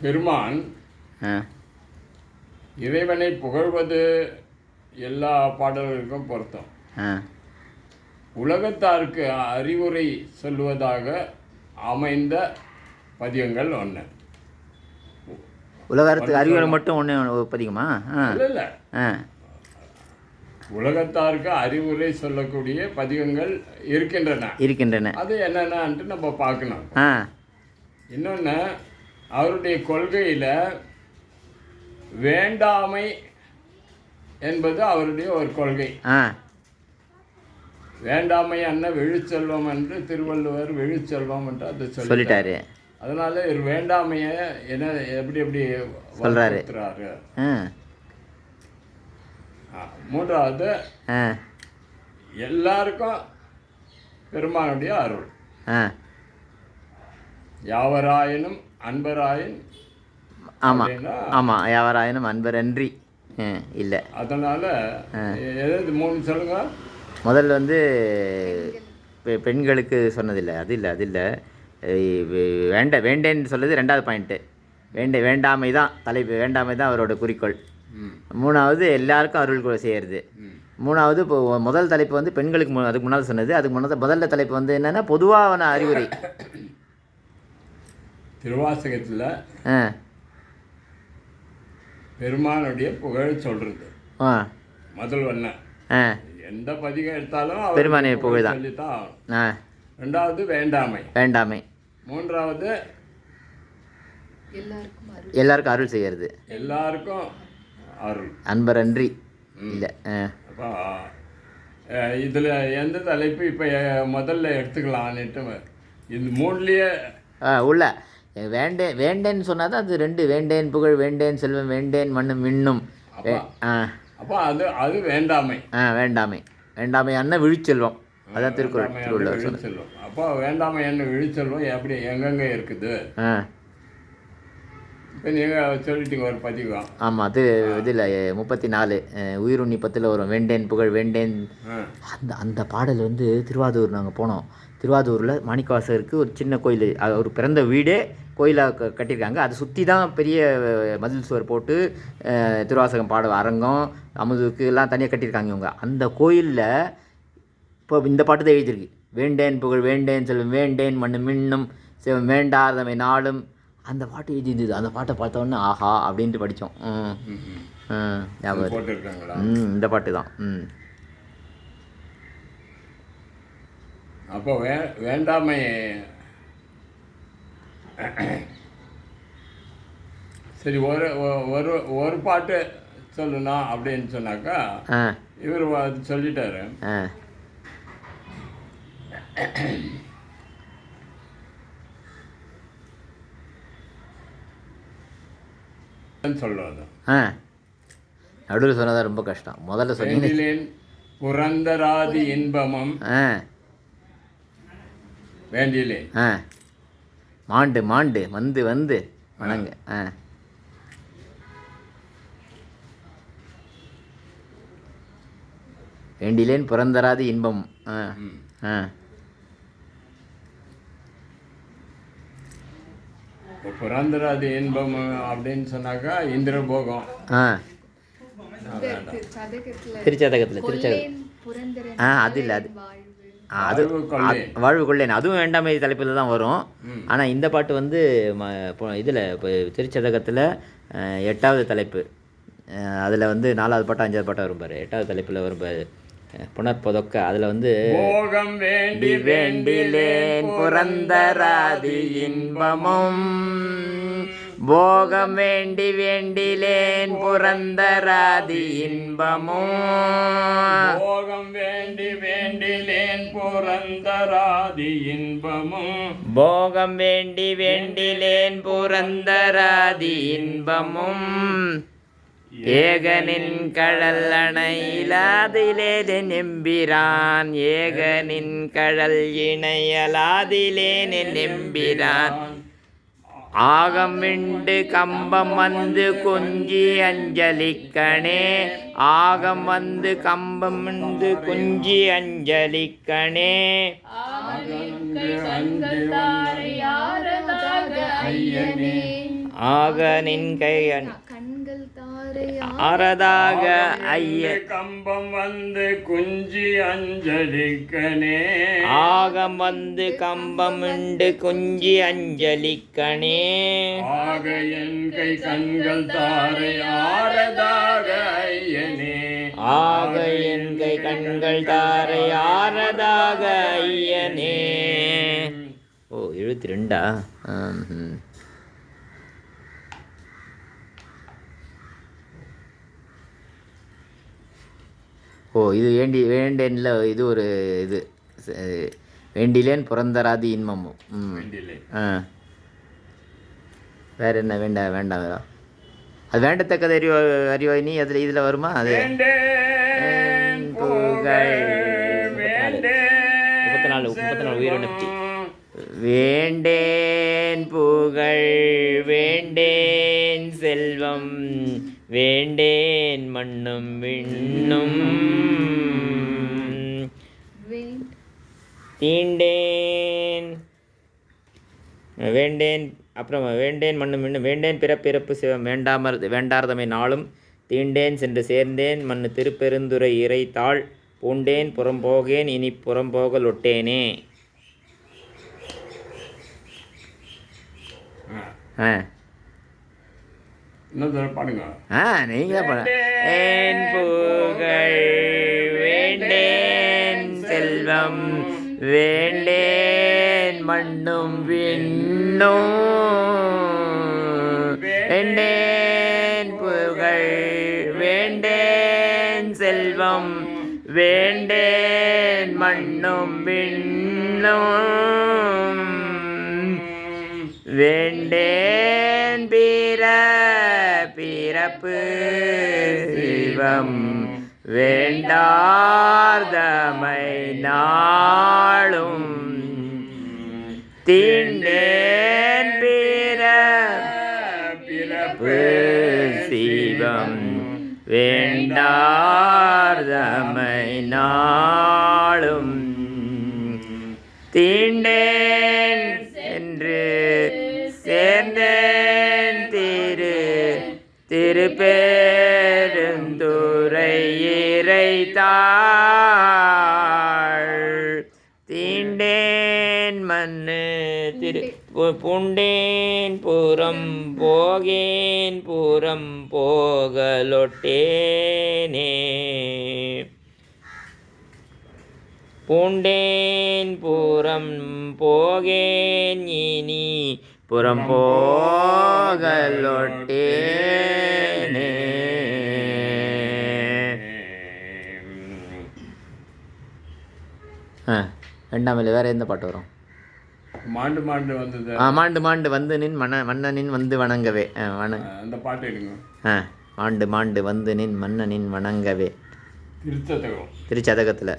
பெருமான் இறைவனை புகழ்வது எல்லா பாடல்களுக்கும் பொருத்தம். உலகத்தாருக்கு அறிவுரை சொல்லுவதாக அமைந்த பதிகங்கள் ஒன்று. உலகத்துக்கு அறிவுரை மட்டும் ஒன்று பதிகமா? இல்லை, உலகத்தாருக்கு அறிவுரை சொல்லக்கூடிய பதிகங்கள் இருக்கின்றன. அது என்னென்னு நம்ம பார்க்கணும். இன்னொன்று, அவருடைய கொள்கையில் வேண்டாமை என்பது அவருடைய ஒரு கொள்கை. வேண்டாமை அண்ண விழுச்செல்வம் என்று திருவள்ளுவர் விழுச்செல்வம் என்று அது சொல்லிட்டாரு. அதனால இவர் வேண்டாமைய என்ன எப்படி சொல்றாரு. மூன்றாவது, எல்லாருக்கும் பெருமானுடைய அருள். யாவராயினும் அன்பராயின். ஆமாம், யாவராயினும் அன்பரன்றி இல்லை. அதனால் எது 3 சொல்லுங்க. முதல்ல வந்து பெண்களுக்கு சொன்னதில்லை, அது இல்லை வேண்டேன்னு சொல்லுது 2வது பாயிண்ட்டு. வேண்டாமை தான் தலைப்பு, வேண்டாமை தான் அவரோட குறிக்கோள். 3வது எல்லாருக்கும் அருள் செய்கிறது. 3வது இப்போ முதல் தலைப்பு வந்து பெண்களுக்கு அதுக்கு முன்னால் சொன்னது. அதுக்கு முதல்ல தலைப்பு வந்து என்னென்னா பொதுவான அறிவுரை. திருவாசகத்தில் பெருமானுடைய புகழ் சொல்கிறது முதல் ஒன்று. எந்த பதிகம் எடுத்தாலும் பெருமானை புகழ் தான் சொல்லித்தான். 2வது வேண்டாமை. 3வது எல்லாருக்கும் அருள் செய்கிறது. எல்லாருக்கும் அருள், அன்பரன்றி இல்லை. அப்போ இதில் எந்த தலைப்பு இப்போ முதல்ல எடுத்துக்கலான்னுட்டு இது 3லயே உள்ள வேண்டேன்னு சொன்னால் தான் அது 2. வேண்டேன் புகழ், வேண்டேன் செல்வம், வேண்டேன் மண்ணும் விண்ணும். அப்போ அது வேண்டாமை. வேண்டாமை அண்ணன் விழிச்செல்வம். அதான் திருக்குறள் செல்வம். அப்போ வேண்டாமை என்ன விழிச்செல்வம் எப்படி எங்கெங்கே இருக்குது? இப்போ நீங்கள் சொல்லிட்டீங்க ஒரு பதிகம். ஆமாம், அது இதில் 34 உயிருண்ணி 10 வரும். வேண்டேன் புகழ் வேண்டேன். அந்த பாடல் வந்து திருவாதூர் நாங்கள் போனோம். திருவாதூரில் மாணிக்கவாசகருக்கு ஒரு சின்ன கோயில், ஒரு பிறந்த வீடே கோயிலாக கட்டியிருக்காங்க. அதை சுற்றி தான் பெரிய மதில் சுவர் போட்டு திருவாசகம் பாட அரங்கம், அமுதுக்கு எல்லாம் தனியாக கட்டியிருக்காங்க இவங்க. அந்த கோயிலில் இப்போ இந்த பாட்டு தான் எழுதியிருக்கு. வேண்டேன் புகழ் வேண்டேன் செல்வம், வேண்டேன் மண்ணு மின்னும் செல்வம், வேண்டாதமை நாளும். அந்த பாட்டு எழுதியிருந்தது. அந்த பாட்டை பார்த்தோன்னே ஆஹா அப்படின்ட்டு படித்தோம். ஞாபகம். இந்த பாட்டு தான். அப்போ வேண்டாமை சரி, ஒரு பாட்டு சொல்லணும் அப்படின்னு சொன்னாக்கா இவர் அது சொல்லிட்டாரு. சொல்லுவது நடுவில் சொன்னதான் ரொம்ப கஷ்டம். முதல்ல சொன்னேன் புரந்தராதி இன்பமும் வேண்டியிலேன் மாண்டு வந்து வணங்க. வேண்டிலேன் புறந்தராது இன்பம். புறந்தராது இன்பம் அப்படின்னு சொன்னாக்கா இந்திரபோகம். திருச்சதகத்தில் அது இல்லை, அது வாழ்வு கொள்ளேன். அதுவும் வேண்டாமை தலைப்பில் தான் வரும். ஆனால் இந்த பாட்டு வந்து இதில் இப்போ திருச்சதகத்தில் 8வது தலைப்பு. அதில் வந்து 4வது பாட்டு 5வது பாட்டாக வரும் பாரு. 8வது தலைப்பில் வரும் பாரு, புனற்பொதக்க. அதில் வந்து போகம் வேண்டி வேண்டிலேன் புரந்தராதி இன்பமும், போகம் வேண்டி வேண்டிலேன் புரந்தராதி இன்பமும், போகம் வேண்டி வேண்டிலேன் புரந்தராதி இன்பமும், போகம் வேண்டி வேண்டிலேன் புரந்தராதி இன்பமும், ஏகனின் கழல் அணையிலாதிலே நெம்பிரான், ஏகனின் கழல் இணையலாதிலே நெம்பிரான், ஆகம் விண்டு கம்பம் வந்து கொஞ்சி அஞ்சலிக்கணே, ஆகம் வந்து கம்பம் வந்து கொஞ்சி அஞ்சலிக்கணே, ஆக நின் கை கண்கள் தாரை ஆரதாக ஐய கம்பம் வந்து குஞ்சி அஞ்சலிக்கனே ஆகம் வந்து கம்பம் உண்டு குஞ்சி அஞ்சலிக்கணே ஆக என் கை கண்கள் தாரை ஆரதாக ஐயனே ஆக என் கை கண்கள் தாரை ஆரதாக ஐயனே. ஓ 72ஆ? ஓ இது வேண்டேன்ல இது ஒரு இது வேண்டிலேன் புறந்தராதி இன்பமும். வேண்டிலே. வேற என்ன வேண்டாம் வேற அது வேண்டத்தக்கது அறிவாய் நீ அதில் இதில் வருமா? அது வேண்டேன் புகழ் வேண்டேன் 34 உயிரிழப்பு. வேண்டேன் புகழ் வேண்டேன் செல்வம் வேண்டேன் மண்ணும் விண்ணும் தீண்டேன் வேண்டேன் அப்புறம் வேண்டேன் மண்ணும் விண்ணும் வேண்டேன் பிறப்பிறப்பு சிவம் வேண்டார்தமை நாளும் தீண்டேன் சென்று சேர்ந்தேன் மண்ணு திருப்பெருந்துறை இறைத்தாள் பூண்டேன் புறம்போகேன் இனி புறம்போகல் ஒட்டேனே. பாடுங்க. நீங்களே ஏன் புகழ் வேண்டேன் செல்வம் வேண்டேன் மண்ணும் விண்ணும் வேண்டேன் புகழ் வேண்டேன் செல்வம் வேண்டேன் மண்ணும் விண்ணும் வேண்டேன் பிறப்பு சிவம் வேண்டார்தமை நாளும் தீண்டேன் பிறப்பு சிவம் வேண்டார்தமை நாளும் தீண்டேன் என்று சேர்ந்தேன் திருப்பெருந்துறை இறைத்தாள் தீண்டேன் மண்ணு பூண்டேன் புறம் போகேன் புறம் போகலொட்டேனே பூண்டேன் புறம் போகேன் இனி புறம் போகலொட்டேனே. ரெண்டாமல் வேற எந்த பாட்டு வரும்? மாண்டு மாண்டு வந்தது. மாண்டு மாண்டு வந்து நின் மன்னனின் வந்து வணங்கவே அந்த பாட்டு எடுங்க. மாண்டு மாண்டு வந்து நின் மன்னனின் வணங்கவே திருச்சதகம் திருச்சதகத்தில்